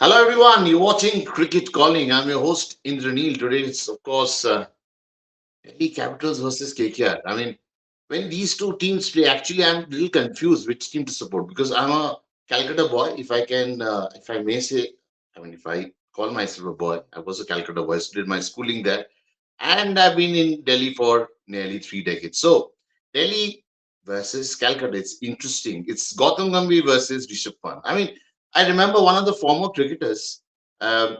Hello, everyone. You're watching Cricket Calling. I'm your host, Indranil. Today, it's of course Delhi Capitals versus KKR. I mean, when these two teams play, actually, I'm a little confused which team to support because I'm a Calcutta boy. If I may say, if I call myself a boy, I was a Calcutta boy. Did my schooling there, and I've been in Delhi for nearly 3 decades. So, Delhi versus Calcutta, it's interesting. It's Gautam Gambhir versus Rishabh Pant. I mean, I remember one of the former cricketers um,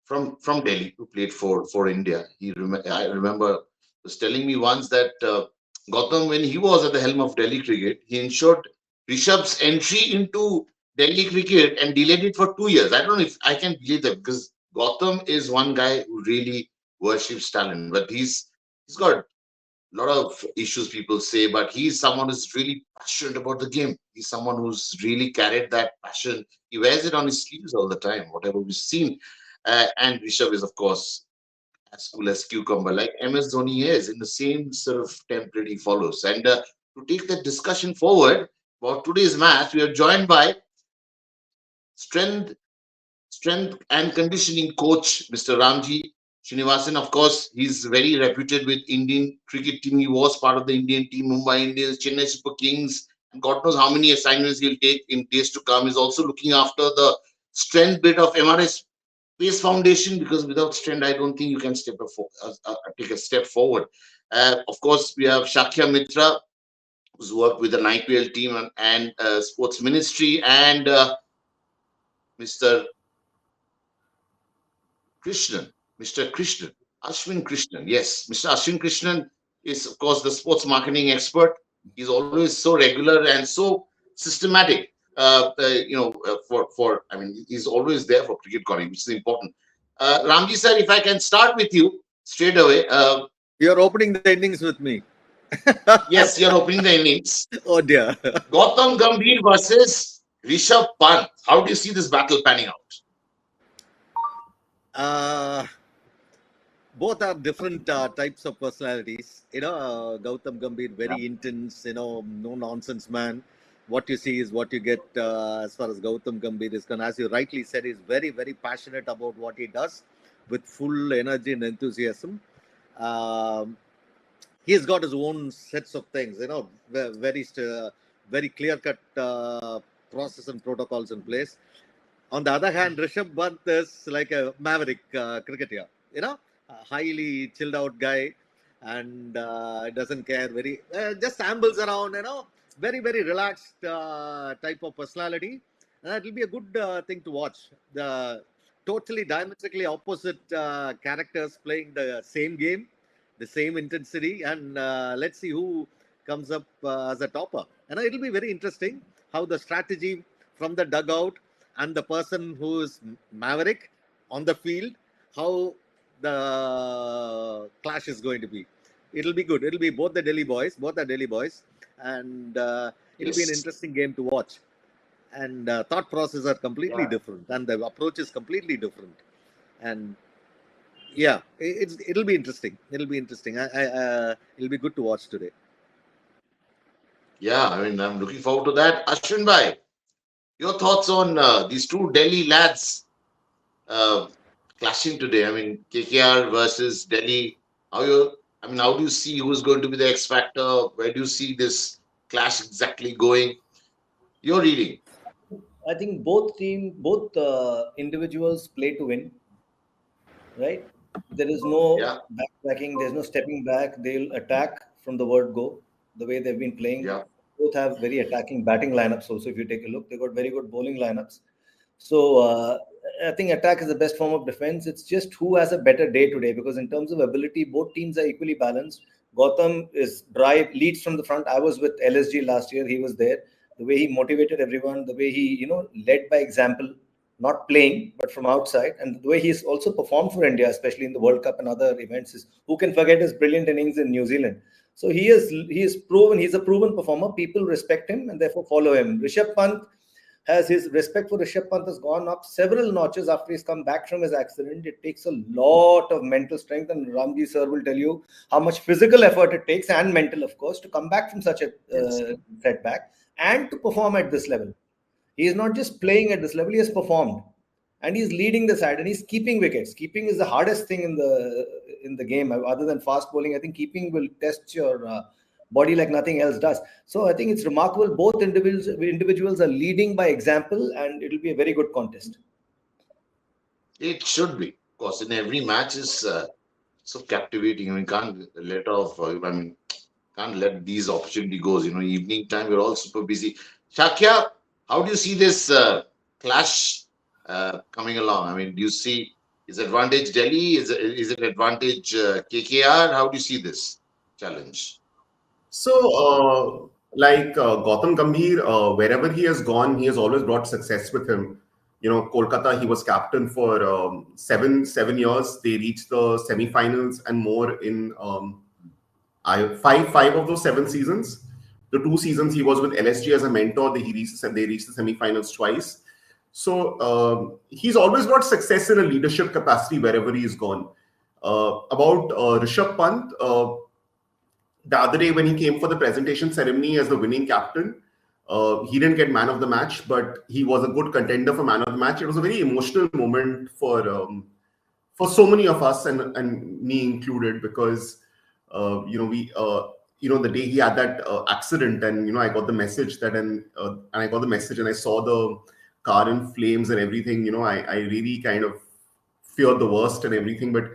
from Delhi who played for India. I remember was telling me once that Gautam, when he was at the helm of Delhi cricket, he ensured Rishabh's entry into Delhi cricket and delayed it for 2 years. I don't know if I can believe that because Gautam is one guy who really worships talent, but he's got a lot of issues people say, but he's someone who's really passionate about the game. He's someone who's really carried that passion. He wears it on his sleeves all the time, whatever we've seen. And Rishabh is, of course, as cool as cucumber, like MS Dhoni is, in the same sort of template he follows. And to take that discussion forward about today's match, we are joined by strength strength and conditioning coach, Mr. Ramji Srinivasan. Of course, he's very reputed with Indian cricket team. He was part of the Indian team, Mumbai Indians, Chennai Super Kings, and God knows how many assignments he'll take in days to come. He's also looking after the strength bit of MRS Space Foundation because without strength, I don't think you can take a step forward. Of course, we have Shakya Mitra, who's worked with an IPL team and sports ministry, and Mr. Krishnan, Mr. Krishnan, Ashwin Krishnan. Yes, Mr. Ashwin Krishnan is, of course, the sports marketing expert. He's always so regular and so systematic. He's always there for cricket calling, which is important. Ramji sir, if I can start with you straight away. You're opening the innings with me. Yes, you're opening the innings. Oh dear. Gautam Gambhir versus Rishabh Pant. How do you see this battle panning out? Both are different types of personalities. Gautam Gambhir, very intense, no nonsense man. What you see is what you get as far as Gautam Gambhir is concerned. As you rightly said, he's very, very passionate about what he does with full energy and enthusiasm. Um, he's got his own sets of things, very clear cut process and protocols in place. On the other hand, Rishabh Pant is like a maverick cricketer, a highly chilled out guy and doesn't care, very just ambles around, very, very relaxed type of personality. And it will be a good thing to watch. The totally diametrically opposite characters playing the same game, the same intensity, and let's see who comes up as a topper. And it'll be very interesting how the strategy from the dugout and the person who is maverick on the field, how the clash is going to be. It'll be good. It'll be both the Delhi boys, both are Delhi boys, and it'll be an Yes. interesting game to watch. And thought process are completely different, and the approach is completely different. And yeah, it'll be interesting. It'll be interesting. It'll be good to watch today. Yeah, I mean, I'm looking forward to that. Ashwin Bhai, your thoughts on these two Delhi lads uh, clashing today? I mean, KKR versus Delhi. How do you see who's going to be the X factor? Where do you see this clash exactly going? Your reading. I think both individuals play to win, right? There is no Yeah. backtracking. There's no stepping back. They'll attack from the word go. the way they've been playing. Yeah. Both have very attacking batting lineups. Also, if you take a look, they've got very good bowling lineups. So I think attack is the best form of defense. It's just who has a better day today, because in terms of ability, both teams are equally balanced. Gautam is drive leads from the front. I was with LSG last year. He was there. The way he motivated everyone, the way he led by example, not playing but from outside, and the way he's also performed for India, especially in the World Cup and other events. Is who can forget his brilliant innings in New Zealand? So he is proven. He's a proven performer. People respect him and therefore follow him. Rishabh Pant has his respect for Rishabh Pant has gone up several notches after he's come back from his accident. It takes a lot of mental strength, and Ramji sir will tell you how much physical effort it takes, and mental, of course, to come back from such a Yes. setback and to perform at this level. He is not just playing at this level; he has performed, and he's leading the side, and he's keeping wickets. Keeping is the hardest thing in the game, other than fast bowling. I think keeping will test your body like nothing else does. So I think it's remarkable. Both individuals are leading by example, and it'll be a very good contest. It should be. Of course, in every match is so captivating. I mean, can't let off. I mean, can't let these opportunity goes. Evening time, we're all super busy. Shakya, how do you see this clash coming along? I mean, do you see is advantage Delhi? Is it advantage KKR? How do you see this challenge? So, Gautam Gambhir, wherever he has gone, he has always brought success with him. Kolkata, he was captain for 7 years. They reached the semi-finals and more in five of those 7 seasons. The 2 seasons he was with LSG as a mentor, they reached the semi-finals twice. So he's always got success in a leadership capacity wherever he's gone. About Rishabh Pant, the other day when he came for the presentation ceremony as the winning captain, he didn't get man of the match, but he was a good contender for man of the match. It was a very emotional moment for so many of us, and me included, because the day he had that accident, and I got the message and I saw the car in flames and everything. I really kind of feared the worst and everything, but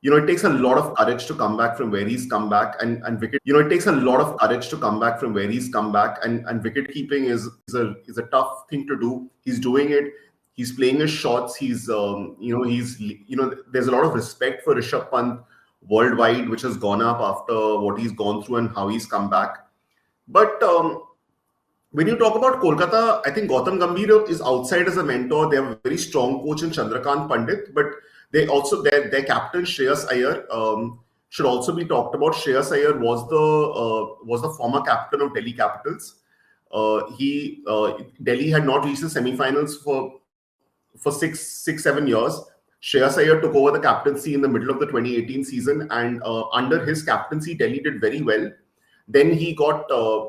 it takes a lot of courage to come back from where he's come back, and wicket. It takes a lot of courage to come back from where he's come back, and wicket keeping is a tough thing to do. He's doing it. He's playing his shots. There's a lot of respect for Rishabh Pant worldwide, which has gone up after what he's gone through and how he's come back. But when you talk about Kolkata, I think Gautam Gambhir is outside as a mentor. They have a very strong coach in Chandrakant Pandit, but they also their captain Shreyas Iyer should also be talked about. Shreyas Iyer was the former captain of Delhi Capitals. Delhi had not reached the semi-finals for 6-7 years. Shreyas Iyer took over the captaincy in the middle of the 2018 season, and under his captaincy, Delhi did very well. Then he got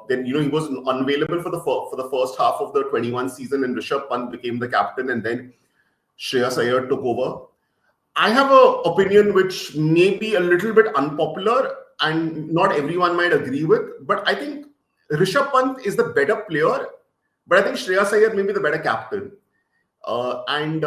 he was unavailable for the first half of the 21 season, and Rishabh Pant became the captain, and then Shreyas Iyer took over. I have an opinion which may be a little bit unpopular and not everyone might agree with, but I think Rishabh Pant is the better player, but I think Shreyas Iyer may be the better captain. In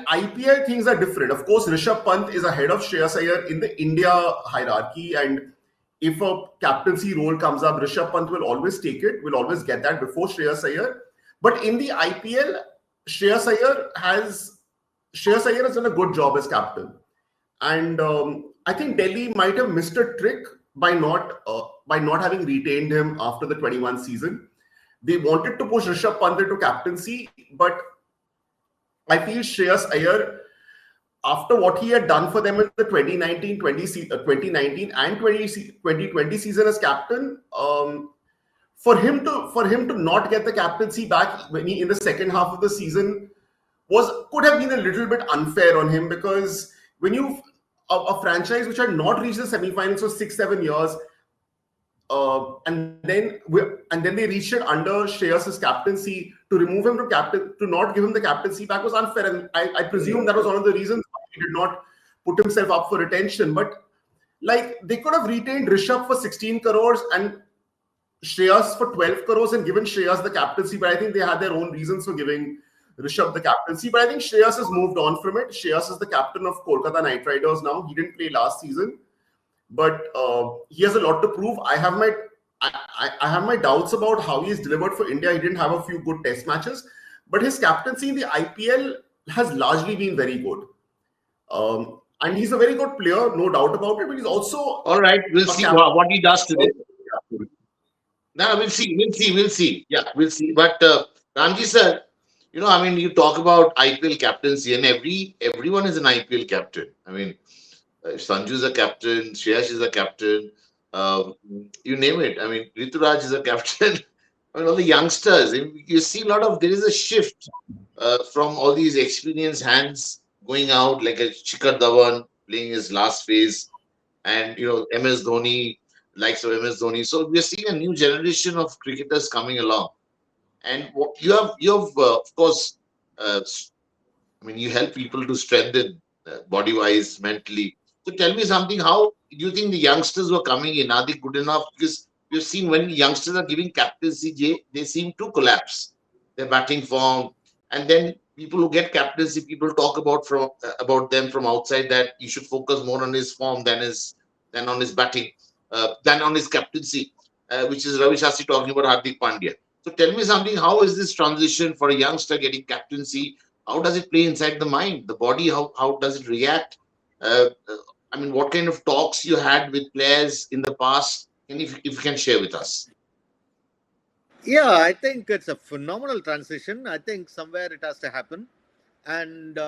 IPL things are different. Of course, Rishabh Pant is ahead of Shreyas Iyer in the India hierarchy, and if a captaincy role comes up, Rishabh Pant will always take it, will always get that before Shreyas Iyer. But in the IPL, Shreyas Iyer has done a good job as captain, and I think Delhi might have missed a trick by not having retained him after the 21 season. They wanted to push Rishabh Pant into captaincy, but I feel Shreyas Iyer, after what he had done for them in the 2019 and 2020 season as captain, for him to not get the captaincy back in the second half of the season could have been a little bit unfair on him, because when a franchise which had not reached the semi-finals for 6-7 years, and then they reached it under Shreyas's captaincy, to remove him from captain, to not give him the captaincy back, was unfair, and I presume that was one of the reasons why he did not put himself up for retention. But they could have retained Rishabh for 16 crores and Shreyas for 12 crores and given Shreyas the captaincy, but I think they had their own reasons for giving Rishabh the captaincy. But I think Shreyas has moved on from it. Shreyas is the captain of Kolkata Knight Riders now. He didn't play last season, but he has a lot to prove. I have my doubts about how he's delivered for India. He didn't have a few good test matches, but his captaincy in the IPL has largely been very good. And he's a very good player, no doubt about it, but he's also All right, we'll a see captain. what he does today. No, we'll see. Yeah, we'll see. But Ramji sir, I mean, you talk about IPL captaincy, and everyone is an IPL captain. I mean, Sanju is a captain, Shreyash is a captain, you name it. I mean, Rituraj is a captain. I mean, all the youngsters. You see there is a shift from all these experienced hands going out, like a Shikhar Dhawan playing his last phase, and MS Dhoni, likes of MS Dhoni. So we are seeing a new generation of cricketers coming along, and you have of course, I mean, you help people to strengthen body wise, mentally. So tell me something. How do you think the youngsters who are coming in, are they good enough? Because we've seen when youngsters are giving captaincy, they seem to collapse their batting form, and then people who get captaincy, people talk about them from outside that you should focus more on his form than on his batting, than on his captaincy, which is Ravi Shastri talking about Hardik Pandya. So tell me something. How is this transition for a youngster getting captaincy? How does it play inside the mind, the body? How does it react? I mean, what kind of talks you had with players in the past? And if you can share with us. Yeah, I think it's a phenomenal transition. I think somewhere it has to happen, and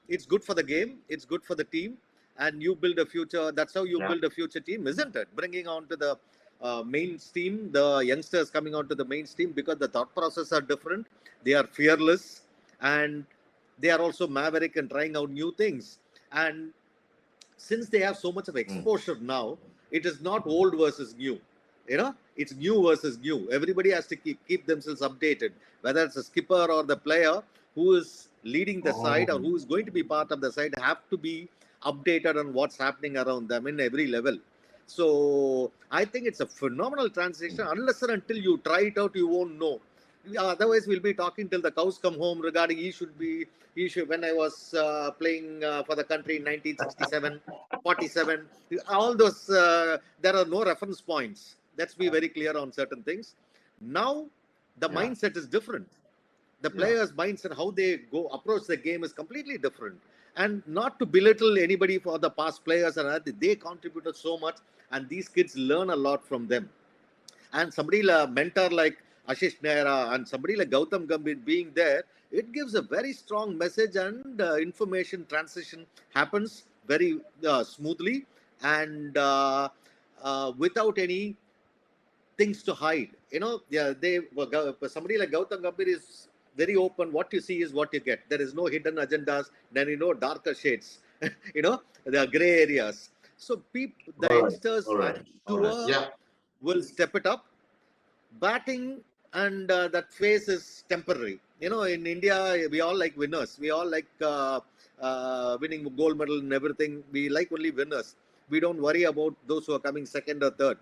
it's good for the game. It's good for the team, and you build a future. That's how you build a future team, isn't it? Bringing on to the mainstream, the youngsters coming on to the mainstream, because the thought process are different. They are fearless, and they are also maverick and trying out new things. And since they have so much of exposure now, it is not old versus new. It's new versus new. Everybody has to keep themselves updated, whether it's a skipper or the player who is leading the side or who is going to be part of the side, have to be updated on what's happening around them in every level. So I think it's a phenomenal transition. Unless and until you try it out, you won't know. Otherwise, we'll be talking till the cows come home regarding when I was playing for the country in 1967, 47, all those, there are no reference points. Let's be very clear on certain things. Now, the mindset is different. The players' mindset, how they go approach the game is completely different. And not to belittle anybody for the past players, they contributed so much, and these kids learn a lot from them. And somebody like mentor like Ashish Nehra and somebody like Gautam Gambhir being there, it gives a very strong message, and information transition happens very smoothly, and without any things to hide. Somebody like Gautam Gambhir is very open. What you see is what you get. There is no hidden agendas. Then darker shades. There are gray areas. So the youngsters and tour will step it up. Batting and that phase is temporary. In India, we all like winners. We all like winning gold medal and everything. We like only winners. We don't worry about those who are coming second or third.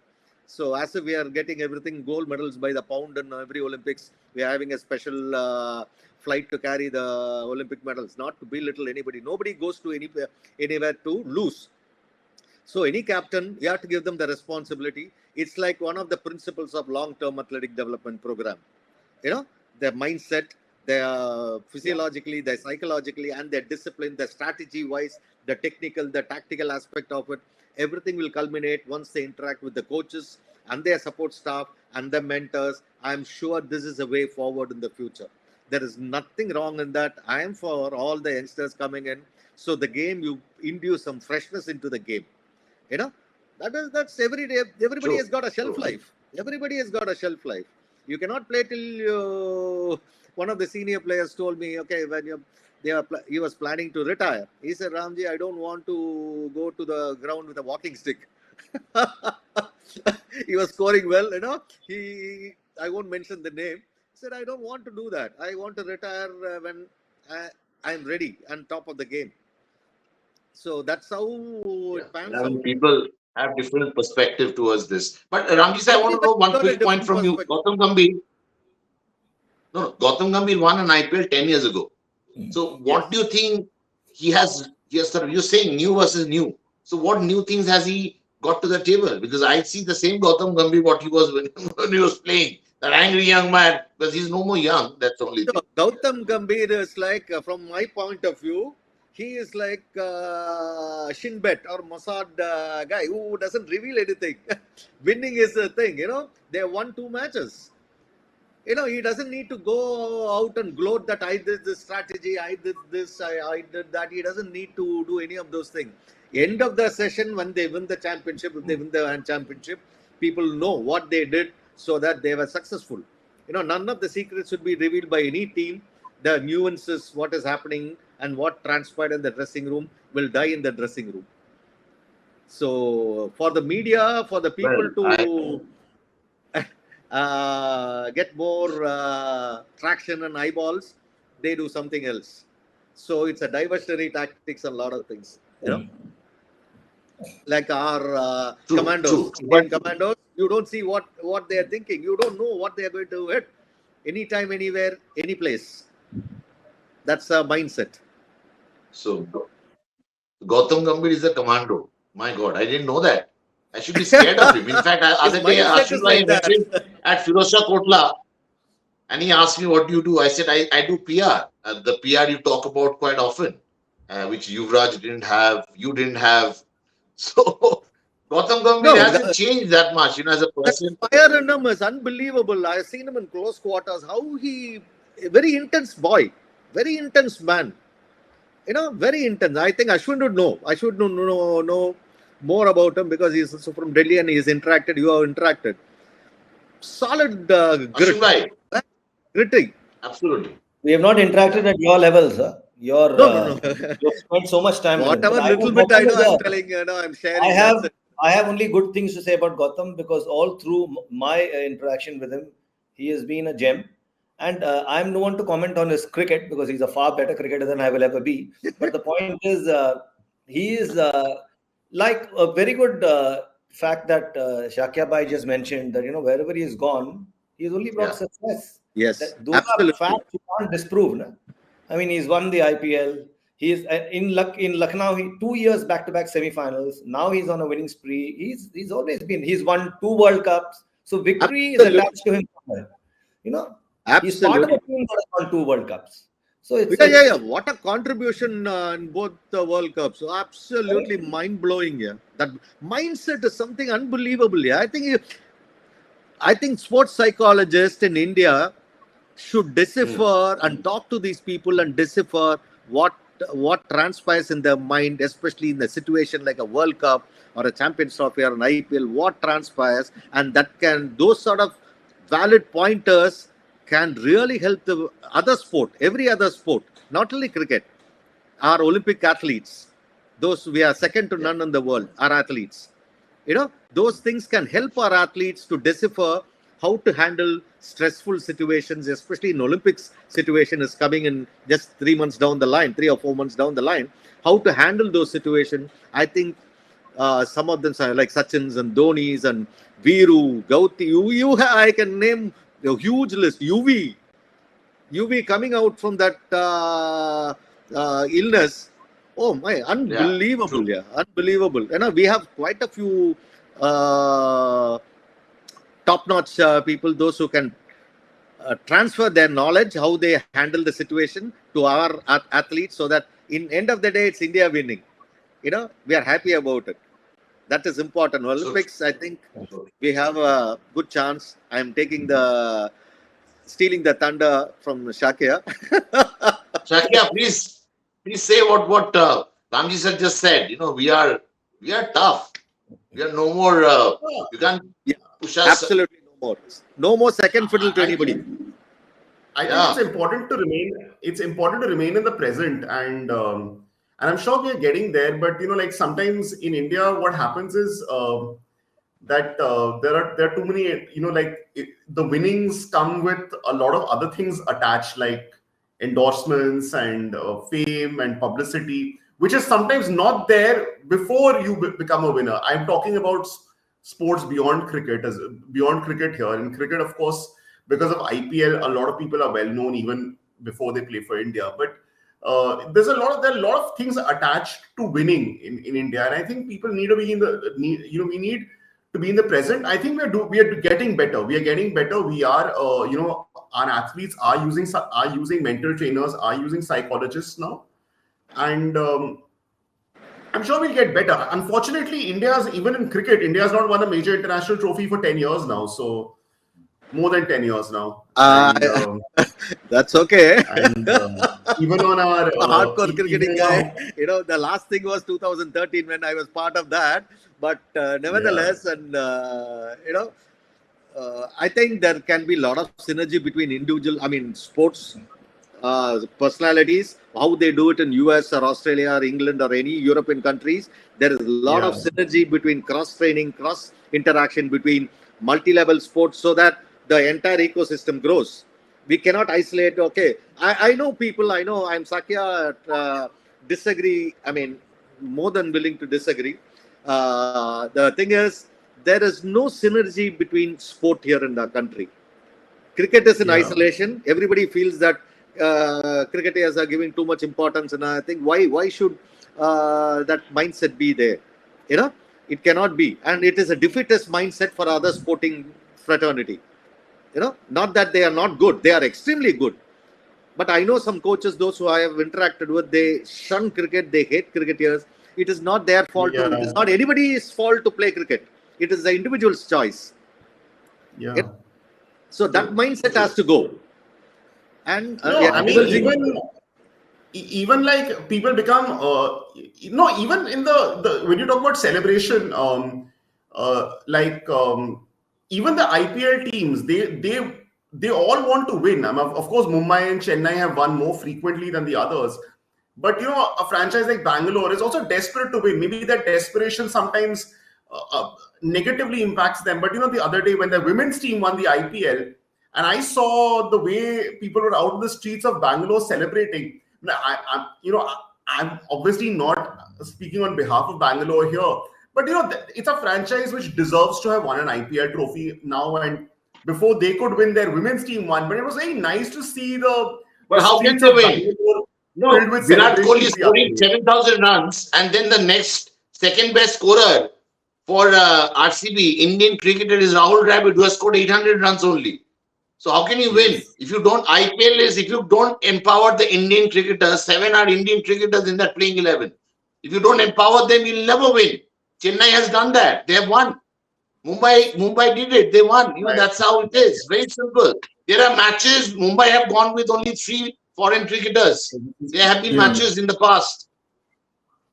So as if we are getting everything gold medals by the pound in every Olympics, we are having a special flight to carry the Olympic medals. Not to belittle anybody. Nobody goes to anywhere to lose. So any captain, you have to give them the responsibility. It's like one of the principles of long-term athletic development program. Their mindset, their physiologically, their psychologically, and their discipline, their strategy-wise, the technical, the tactical aspect of it. Everything will culminate once they interact with the coaches and their support staff and the mentors. I'm sure this is a way forward in the future. There is nothing wrong in that. I am for all the youngsters coming in. So the game, you induce some freshness into the game. That's every day. Everybody has got a shelf life. Everybody has got a shelf life. You cannot play till one of the senior players told me, okay, when he was planning to retire. He said, Ramji, I don't want to go to the ground with a walking stick. He was scoring well, I won't mention the name. He said, I don't want to do that. I want to retire when I'm ready and top of the game. So that's how it pans out. People have different perspective towards this. But Ramji, I want to know one quick point from you. Gautam Gambhir. No, Gautam Gambhir won an IPL 10 years ago. So what do you think he has? Yes, sir. You're saying new versus new. So what new things has he got to the table? Because I see the same Gautam Gambhir what he was when he was playing. That angry young man, because he's no more young. That's the only thing. Gautam Gambhir is like, from my point of view, he is like Shinbet or Mossad guy who doesn't reveal anything. Winning is the thing, They won 2 matches. He doesn't need to go out and gloat that I did this strategy, I did this, I did that. He doesn't need to do any of those things. End of the session, when they win the championship, if they win the championship, people know what they did so that they were successful. None of the secrets should be revealed by any team. The nuances, what is happening and what transpired in the dressing room will die in the dressing room. So for the media, for the people get more traction and eyeballs, they do something else. So it's a diversionary tactics and a lot of things, like our commandos, Indian commandos. You don't see what they are thinking. You don't know what they are going to hit anytime, anywhere, any place. That's a mindset. So Gautam Gambhir is a commando. My God, I didn't know that. I should be scared of him. In fact, other day Ashwin Bhai met him at Firozshah Kotla, and he asked me, "What do you do?" I said, "I do PR. The PR you talk about quite often, which Yuvraj didn't have, you didn't have." So Gautam Gambhir hasn't changed that much, as a person. That fire in him is unbelievable. I've seen him in close quarters. How he, a very intense boy, very intense man. Very intense. I think Ashwin would know. I should know more about him because he's also from Delhi and he's interacted. You have interacted. Solid grit. Gritty. Absolutely. We have not interacted at your level, sir. No. You've spent so much time. Whatever little bit I know, I'm telling I'm sharing. I have only good things to say about Gautam because all through my interaction with him, he has been a gem. And I'm no one to comment on his cricket because he's a far better cricketer than I will ever be. But the point is, he is like a very good fact that Shakya Bhai just mentioned that, wherever he has gone, he's only brought success. Yes, those are facts you can't disprove. No? I mean, he's won the IPL. He's in Lucknow. 2 years back-to-back semi-finals. Now he's on a winning spree. He's always been. He's won 2 World Cups. So victory is attached to him somewhere. He's part of a team that has won 2 World Cups. So it's what a contribution in both the World Cups. So absolutely mind-blowing. Yeah, that mindset is something unbelievable. Yeah, I think sports psychologists in India should decipher and talk to these people and decipher what transpires in their mind, especially in a situation like a World Cup or a Champions Trophy or an IPL. What transpires, and those sort of valid pointers can really help the other sport, every other sport, not only cricket. Our Olympic athletes, those we are second to none in the world, our athletes. Those things can help our athletes to decipher how to handle stressful situations, especially in Olympics situation is coming in just 3 months down the line, 3 or 4 months down the line. How to handle those situations. I think some of them are like Sachin's and Dhoni's and Viru, Gauti. I can name a huge list. UV coming out from that illness. Oh my, unbelievable! Yeah, unbelievable. We have quite a few top-notch people, those who can transfer their knowledge, how they handle the situation to our athletes, so that in end of the day, it's India winning. We are happy about it. That is important. Olympics, I think we have a good chance. I am stealing the thunder from Shakya. Shakya, please say what Ramji sir just said. We are tough. We are no more. You can't push us. Absolutely no more second fiddle to anybody. I think it's important to remain. It's important to remain in the present, and I'm sure we are getting there. But like sometimes in India, what happens is that there are too many. The winnings come with a lot of other things attached, like endorsements and fame and publicity, which is sometimes not there before you become a winner. I'm talking about sports beyond cricket, beyond cricket here. In cricket, of course, because of IPL, a lot of people are well known even before they play for India. But there are a lot of things attached to winning in India, and I think people need to be we need to be in the present. I think we are getting better. We are getting better. We are our athletes are using mental trainers, are using psychologists now, and I'm sure we'll get better. Unfortunately, even in cricket, India has not won a major international trophy for 10 years now. So more than 10 years now. That's okay. And even on our a hardcore cricketing guy, our, the last thing was 2013 when I was part of that. But nevertheless, and I think there can be a lot of synergy between sports personalities, how they do it in US or Australia or England or any European countries. There is a lot of synergy between cross training, cross interaction between multi-level sports, so that the entire ecosystem grows. We cannot isolate. Okay, I know people. I know I'm Sakya. Disagree. More than willing to disagree. The thing is, there is no synergy between sport here in the country. Cricket is in isolation. Everybody feels that cricketers are giving too much importance, and I think why should that mindset be there? It cannot be, and it is a defeatist mindset for other sporting fraternity. Not that they are not good; they are extremely good. But I know some coaches, those who I have interacted with, they shun cricket, they hate cricketers. It is not their fault. It is not anybody's fault to play cricket. It is the individual's choice. So that mindset has to go. And even like people become even in the when you talk about celebration, even the IPL teams, they all want to win. Of course, Mumbai and Chennai have won more frequently than the others. But a franchise like Bangalore is also desperate to win. Maybe that desperation sometimes negatively impacts them. But the other day when the women's team won the IPL, and I saw the way people were out in the streets of Bangalore celebrating. I'm obviously not speaking on behalf of Bangalore here, but it's a franchise which deserves to have won an IPL trophy now. And before they could win, their women's team won. But it was very nice to see But how can they win? Virat Kohli scoring 7,000 runs, and then the next second best scorer for RCB, Indian cricketer, is Rahul Dravid, who has scored 800 runs only. So how can you win? If you don't, IPL is, if you don't empower the Indian cricketers, 7 are Indian cricketers in that playing 11. If you don't empower them, you'll never win. Chennai has done that. They have won. Mumbai did it. They won. That's how it is. Very simple. There are matches. Mumbai have gone with only 3 foreign cricketers. There have been matches in the past.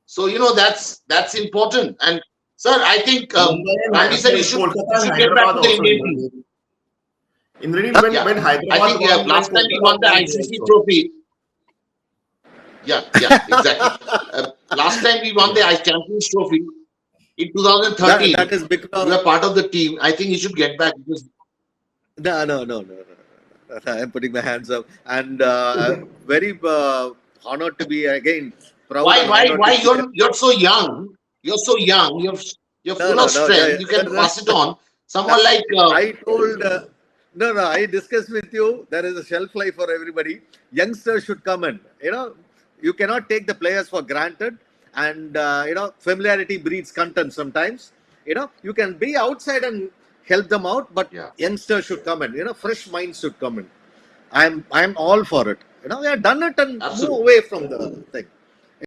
So, that's important. And, sir, I think Randy said you should get back to the Indian team. When Hyderabad I think last time we won the ICC trophy. Exactly. Last time we won the Champions Trophy in 2013. That is because you are part of the team. I think you should get back. No. I'm putting my hands up, and very honored to be again. Proud. Why you're so young? You're so young. You're full of strength. You can pass it on. Someone like I told. No, I discussed with you. There is a shelf life for everybody. Youngsters should come in. You cannot take the players for granted, and familiarity breeds contempt sometimes. You can be outside and help them out, but youngsters should come in. Fresh minds should come in. I'm all for it. We have done it, and move away from the thing.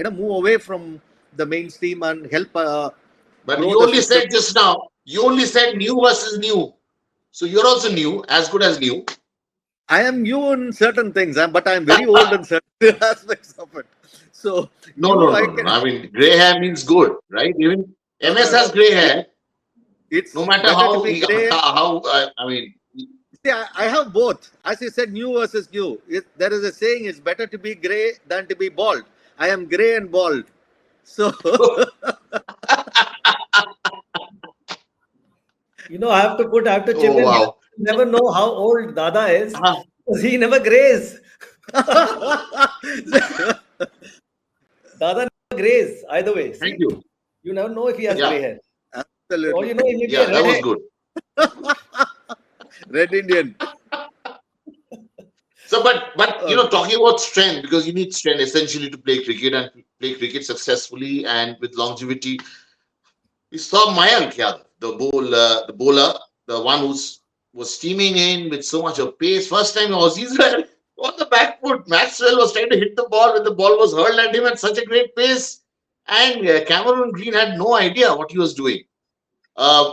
Move away from the mainstream and help. But you only said just now. You only said new versus new. So you're also new, as good as new. I am new in certain things, but I'm very old in certain aspects of it. So no. I mean, grey hair means good, right? Even MS has grey hair. It's no matter how. I mean, see, I have both. As you said, new versus new. There is a saying: it's better to be grey than to be bald. I am grey and bald. So. I have to chip in. Wow. You never know how old Dada is. Because he never grays. Dada never grays, either way. Thank you. You never know if he has grey hair. Absolutely. Or he may be that was good. Red Indian. So, but talking about strength, because you need strength essentially to play cricket and play cricket successfully and with longevity. We saw Mayank Yadav, the bowler, the one was steaming in with so much of pace. First time Aussies were on the back foot. Maxwell was trying to hit the ball when the ball was hurled at him at such a great pace, and Cameron Green had no idea what he was doing. Uh,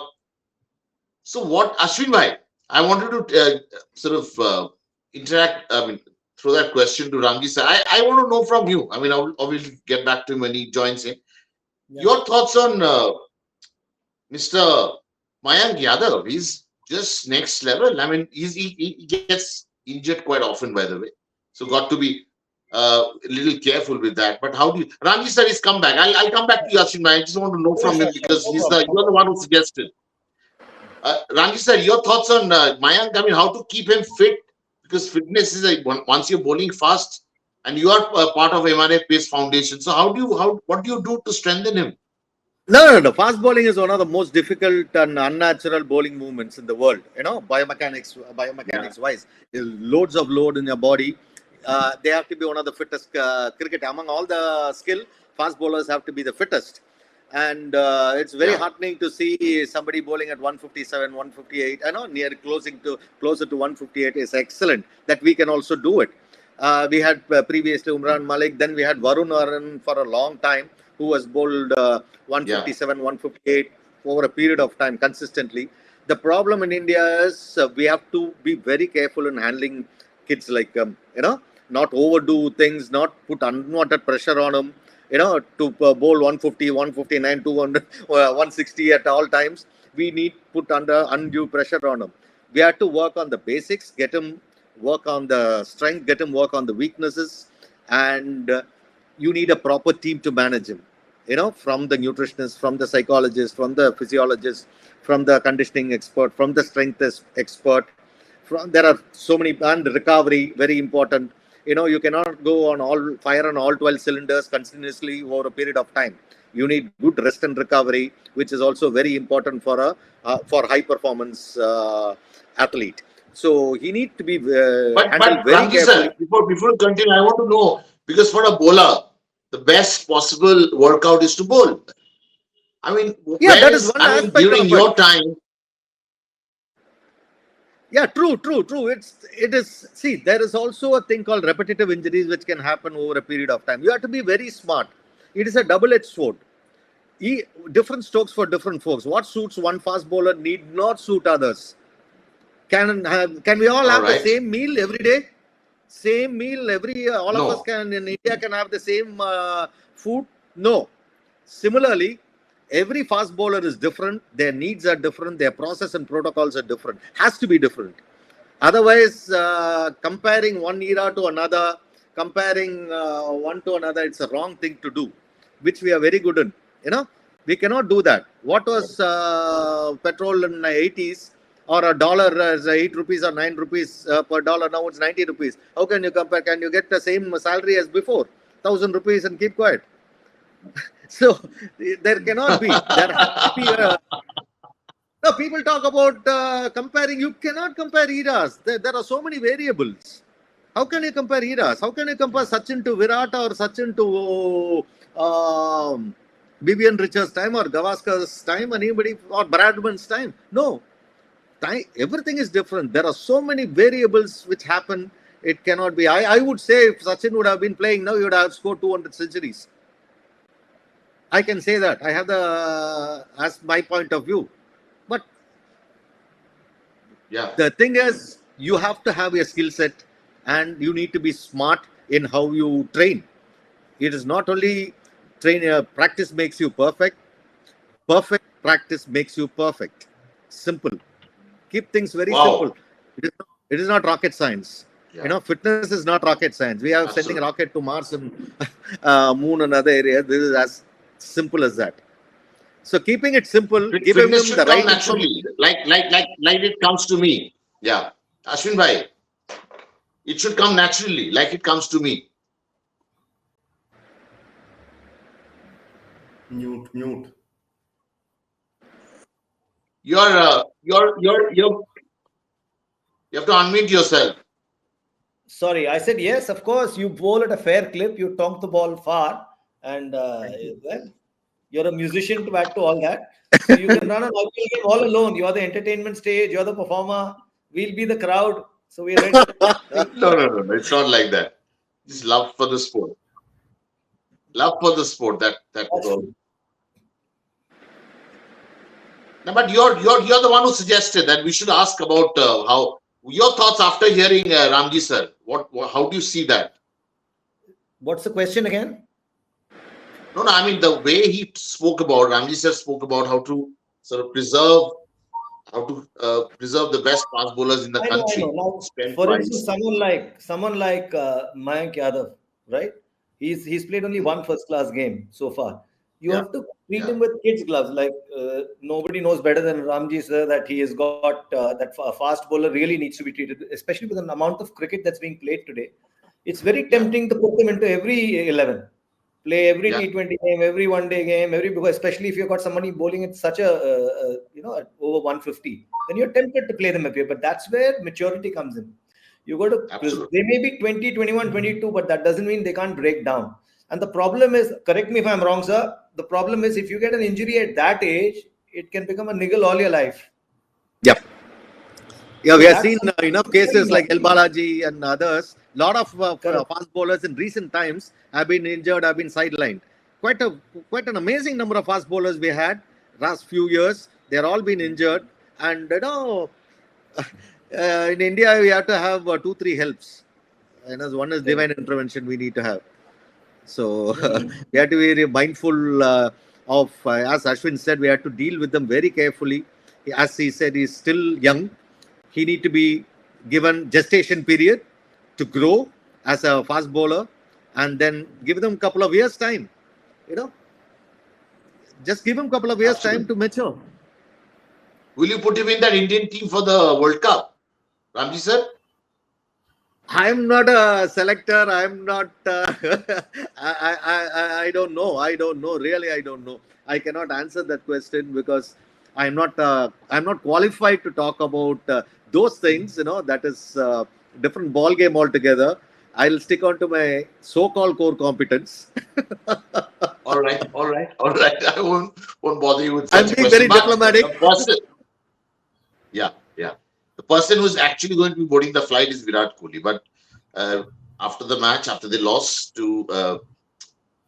so what, Ashwin bhai, I wanted to sort of interact. I mean, throw that question to Ramji sir. I want to know from you. I mean, I will get back to him when he joins in. Yeah. Your thoughts on Mr. Mayank Yadav? He's just next level. I mean, he gets injured quite often, by the way. So got to be a little careful with that. But how do you, Ramji sir, he's come back. I'll come back to you, Ashwin bhai. I just want to know from him because No you're problem. the one who suggested. Ramji sir, your thoughts on Mayank? I mean, how to keep him fit? Because fitness is once you're bowling fast, and you are part of MRA Pace Foundation. So what do you do to strengthen him? No. Fast bowling is one of the most difficult and unnatural bowling movements in the world. Biomechanics wise, there's loads of load in your body. They have to be one of the fittest cricket among all the skill. Fast bowlers have to be the fittest, and it's very Yeah. heartening to see somebody bowling at 157, 158. I know closer to 158 is excellent. That we can also do it. We had previously Umran Malik. Then we had Varun Aran for a long time, who was bowled Yeah. 157, 158 over a period of time consistently. The problem in India is we have to be very careful in handling kids, like not overdo things, not put unwanted pressure on them. To bowl 150, 159, 200, 160 at all times. We need put under undue pressure on them. We have to work on the basics, get them work on the strength, get him work on the weaknesses, and you need a proper team to manage him. From the nutritionist, from the psychologist, from the physiologist, from the conditioning expert, from the strength expert. There are so many, and recovery, very important. You cannot go on fire on all 12 cylinders continuously over a period of time. You need good rest and recovery, which is also very important for a for high performance athlete. So he needs to be handled But very Ramji carefully. sir, before we continue, I want to know, because for a bowler, the best possible workout is to bowl. I mean, Yeah, that is one aspect during of it. your time, Yeah, true. It is. See, there is also a thing called repetitive injuries which can happen over a period of time. You have to be very smart. It is a double-edged sword. Different strokes for different folks. What suits one fast bowler need not suit others. Can we all all have the right? same meal every day? Same meal every all of us No. can in India can have the same food? No. Similarly, every fast bowler is different. Their needs are different. Their process and protocols are different. Has to be different. Otherwise, comparing one era to another, comparing one to another, it's a wrong thing to do, which we are very good in. We cannot do that. What was petrol in the 80s, or a dollar as 8 rupees or 9 rupees per dollar? Now it's 90 rupees. How can you compare? Can you get the same salary as before? 1,000 rupees and keep quiet. So there cannot be. There has to be a. No, people talk about comparing. You cannot compare eras. There are so many variables. How can you compare eras? How can you compare Sachin to Virat, or Sachin to Vivian Richards' time, or Gavaskar's time, anybody, or Bradman's time? No. Everything is different. There are so many variables which happen. It cannot be. I would say if Sachin would have been playing now, he would have scored 200 centuries. I can say that. I have as my point of view. But Yeah. the thing is, you have to have a skill set, and you need to be smart in how you train. It is not only practice makes you perfect. Perfect practice makes you perfect. Simple. Keep things very simple. Wow. It is not rocket science. Yeah. Fitness is not rocket science. We are sending a Absolutely. rocket to Mars and Moon and other areas. This is as simple as that. So keeping it simple, giving Fitness them the should come right information. naturally, like it comes to me. Yeah, Ashwin bhai, it should come naturally, like it comes to me. Mute. You're you have to unmute yourself. Sorry, I said yes, of course. You bowl at a fair clip, you tonk the ball far, and well, you're a musician to add to all that. So you can run an IPL game all alone. You're the entertainment stage, you're the performer, we'll be the crowd. So we're ready. No. It's not like that. Just love for the sport. Love for the sport. That was all. No, but you're the one who suggested that we should ask about how your thoughts after hearing Ramji sir. How do you see that? What's the question again? No. I mean the way he spoke about Ramji sir spoke about how to sort of preserve the best fast bowlers in the I country. know. Now, for instance, someone like Mayank Yadav, right? He's played only one first class game so far. You have to treat him with kids' gloves. Like nobody knows better than Ramji sir that he has got that a fast bowler really needs to be treated, especially with an amount of cricket that's being played today. It's very tempting to put them into every 11. Play every T20 game, every one-day game, especially if you've got somebody bowling at such at over 150, then you're tempted to play them up here. But that's where maturity comes in. You got to. They may be 20, 21, 22, but that doesn't mean they can't break down. And the problem is, correct me if I'm wrong, sir. The problem is if you get an injury at that age, it can become a niggle all your life. Yep. Yeah, we have seen enough cases like El Balaji and others. A lot of fast bowlers in recent times have been injured, have been sidelined. Quite an amazing number of fast bowlers we had last few years. They're all been injured, and in India we have to have 2-3 helps. One is divine intervention we need to have. So we have to be very mindful of, as Ashwin said, we have to deal with them very carefully. As he said, he's still young. He need to be given gestation period to grow as a fast bowler, and then give them a couple of years time. Just give him a couple of years time to mature. Will you put him in that Indian team for the World Cup, Ramji sir? I'm not a selector. I'm not. I don't know. I don't know. Really, I don't know. I cannot answer that question because I'm not qualified to talk about those things. That is different ball game altogether. I'll stick on to my so-called core competence. All right. I won't bother you with such I'm being very diplomatic. The person who's actually going to be boarding the flight is Virat Kohli. But after the match, after they lost to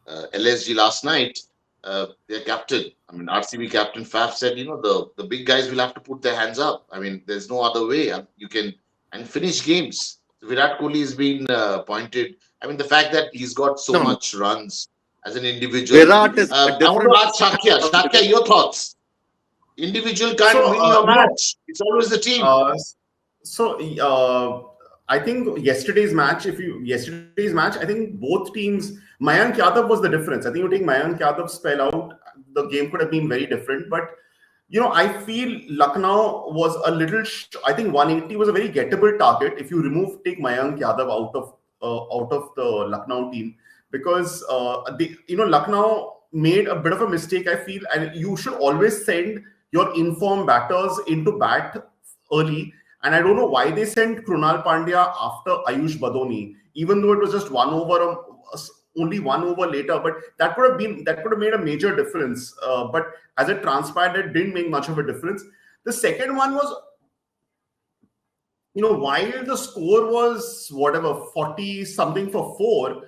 LSG last night, their captain, RCB captain Faf said, the big guys will have to put their hands up. There's no other way. You can finish games. Virat Kohli has been pointed. The fact that he's got so much runs as an individual. Virat is I want to ask Shakya. Shakya, your thoughts? Individual can't win your match. It's always the team. I think yesterday's match, I think both teams, Mayank Yadav was the difference. I think you take Mayank Yadav's spell out, the game could have been very different. But, I feel Lucknow was a little, I think 180 was a very gettable target if you take Mayank Yadav out of the Lucknow team. Because, Lucknow made a bit of a mistake, I feel. And you should always send your informed batters into bat early. And I don't know why they sent Krunal Pandya after Ayush Badoni, even though it was just only 1 over later. But that could have made a major difference. But as it transpired, it didn't make much of a difference. The second one was, while the score was 40 something for 4,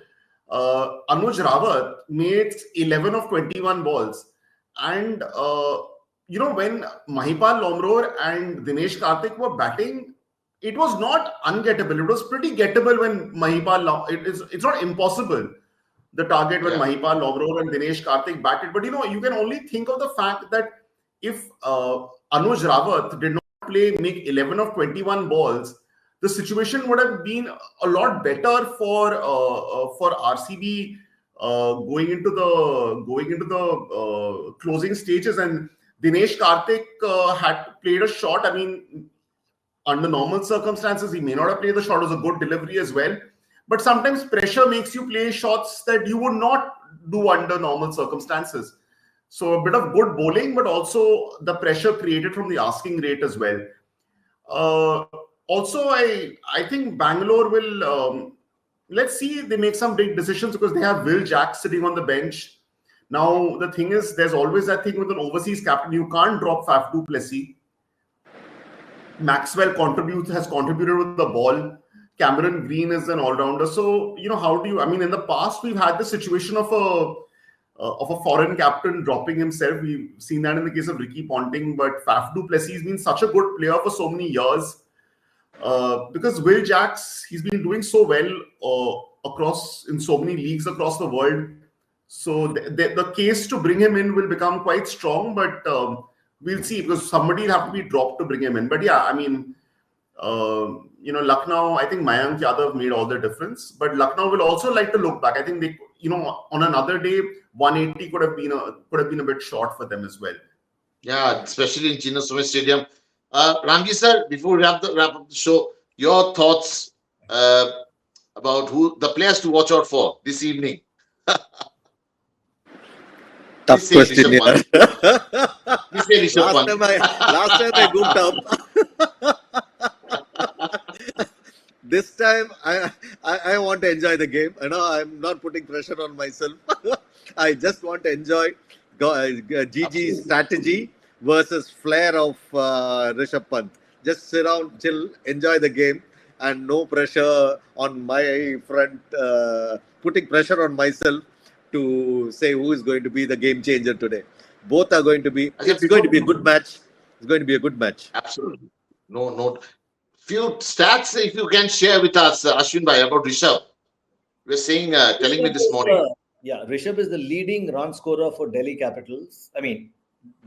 Anuj Rawat made 11 of 21 balls. And when Mahipal Lomror and Dinesh Karthik were batting, it was not ungettable. It was pretty gettable when Mahipal. It's not impossible, the target when Mahipal Lomror and Dinesh Karthik batted. But you can only think of the fact that if Anuj Rawat did not make 11 of 21 balls, the situation would have been a lot better for RCB going into the closing stages. And Dinesh Karthik had played a shot. Under normal circumstances, he may not have played the shot. It was a good delivery as well. But sometimes pressure makes you play shots that you would not do under normal circumstances. So a bit of good bowling, but also the pressure created from the asking rate as well. Also, I think Bangalore will. Let's see if they make some big decisions because they have Will Jack sitting on the bench. Now the thing is, there's always that thing with an overseas captain. You can't drop Faf du Plessis. Maxwell has contributed with the ball. Cameron Green is an all-rounder. So, how do you, I mean, in the past, we've had the situation of a foreign captain dropping himself. We've seen that in the case of Ricky Ponting, but Faf du Plessis has been such a good player for so many years. Because Will Jacks, he's been doing so well in so many leagues across the world. So the case to bring him in will become quite strong, but we'll see because somebody will have to be dropped to bring him in. But yeah, I mean, Lucknow, I think Mayank Yadav made all the difference. But Lucknow will also like to look back. I think they, on another day, 180 could have been a bit short for them as well. Yeah, especially in Chennai Stadium. Ramji sir, before we wrap up the show, your thoughts about who the players to watch out for this evening? Tough question. Rishabh Pant. Last time I goofed up. This time I want to enjoy the game. I'm not putting pressure on myself. I just want to enjoy Gigi's strategy versus flair of Rishabh Pant. Just sit down, chill, enjoy the game, and no pressure on my front. Putting pressure on myself to say who is going to be the game changer today. Both are going to be. It's going to be a good match. It's going to be a good match. Absolutely. No. Few stats if you can share with us, Ashwin bhai, about Rishabh. We're saying, telling me this morning. Rishabh is the leading run scorer for Delhi Capitals. I mean,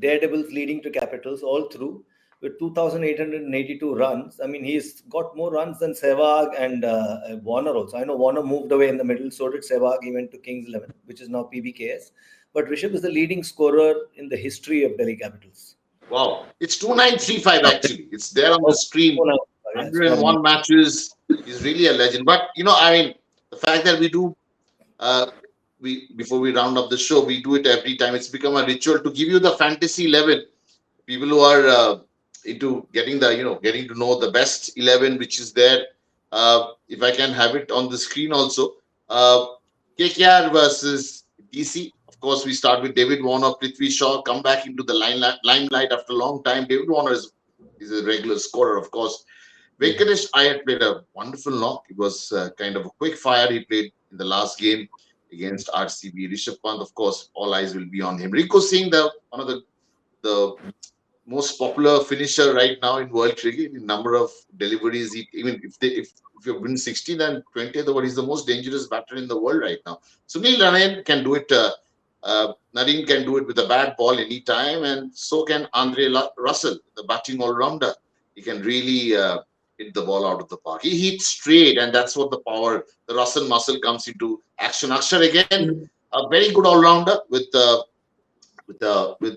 Daredevils leading to Capitals all through with 2,882 runs. I mean, he's got more runs than Sehwag and Warner also. I know Warner moved away in the middle. So did Sehwag. He went to Kings 11, which is now PBKS. But Rishabh is the leading scorer in the history of Delhi Capitals. Wow. It's 2935 actually. It's there on the screen. 101 matches. He's really a legend. But, I mean, the fact that we do, before we round up the show, we do it every time. It's become a ritual to give you the fantasy 11. People who are into getting to know the best 11, which is there. If I can have it on the screen also. KKR versus DC. Of course, we start with David Warner, Prithvi Shaw, come back into the limelight after a long time. David Warner is a regular scorer, of course. Venkatesh Iyer played a wonderful knock. It was kind of a quick fire he played in the last game against RCB. Rishabh Pant, of course, all eyes will be on him. Rico Singh, one of the most popular finisher right now in world cricket in number of deliveries. If you win 16 and 20th over, he's the most dangerous batter in the world right now. Sunil Narine can do it. Narine can do it with a bad ball anytime, and so can Andre Russell, the batting all-rounder. He can really hit the ball out of the park. He hits straight, and that's what the power, the Russell muscle comes into action. Akshar again, a very good all-rounder with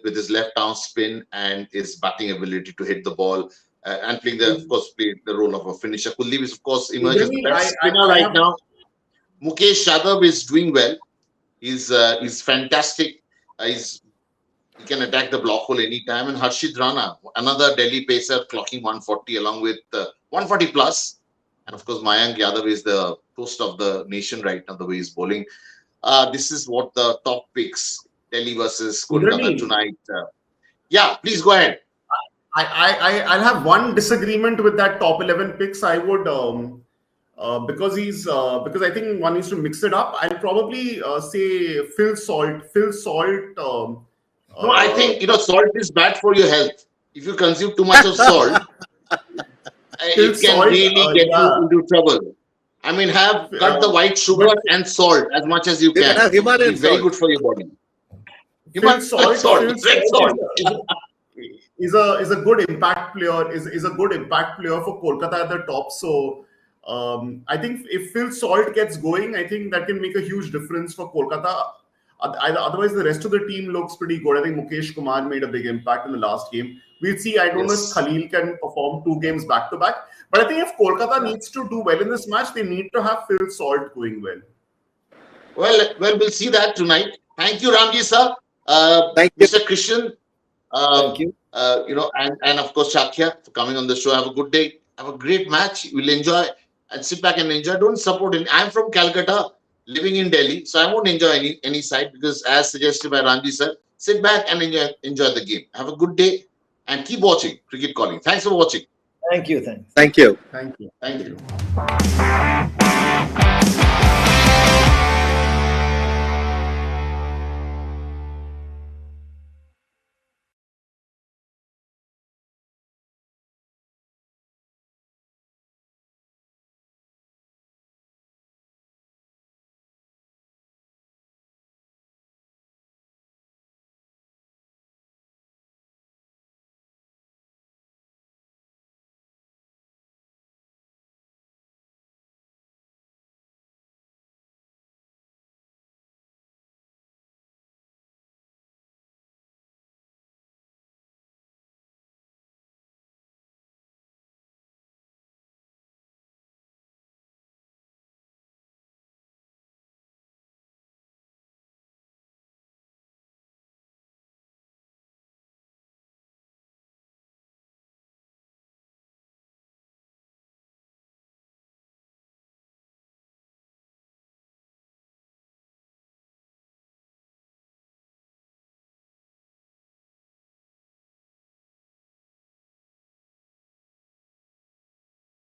his left arm spin and his batting ability to hit the ball and playing the role of a finisher. Kuldeep is of course emerging as the best spinner right now. Mukesh Yadav is doing well. He's fantastic. He can attack the block hole anytime. And Harshit Rana, another Delhi pacer, clocking 140 along with 140 plus. And of course, Mayank Yadav is the toast of the nation right now, the way he's bowling. This is what the top picks, Delhi versus Kolkata tonight. Please go ahead. I'll have one disagreement with that top 11 picks. I would, because I think one needs to mix it up. I'll probably say Phil Salt. No, I think salt is bad for your health. If you consume too much of salt, it can really get you into trouble. I mean, cut the white sugar and salt as much as you can. It's very good for your body. Red salt is a good impact player. Is a good impact player for Kolkata at the top. So I think if Phil Salt gets going, I think that can make a huge difference for Kolkata. Otherwise, the rest of the team looks pretty good. I think Mukesh Kumar made a big impact in the last game. We'll see. I don't know if Khalil can perform 2 games back to back. But I think if Kolkata needs to do well in this match, they need to have Phil Salt going well. Well, we'll see that tonight. Thank you, Ramji sir. Thank you, Mr. Christian. Thank you. And of course Shakya for coming on the show. Have a good day. have a great match. We'll enjoy and sit back and enjoy. Don't support it. I'm from Calcutta, living in Delhi, so I won't enjoy any side because, as suggested by Ranji sir, sit back and enjoy the game. Have a good day and keep watching Cricket Calling. Thanks for watching. Thank you. Thanks. Thank you. Thank you. Thank you.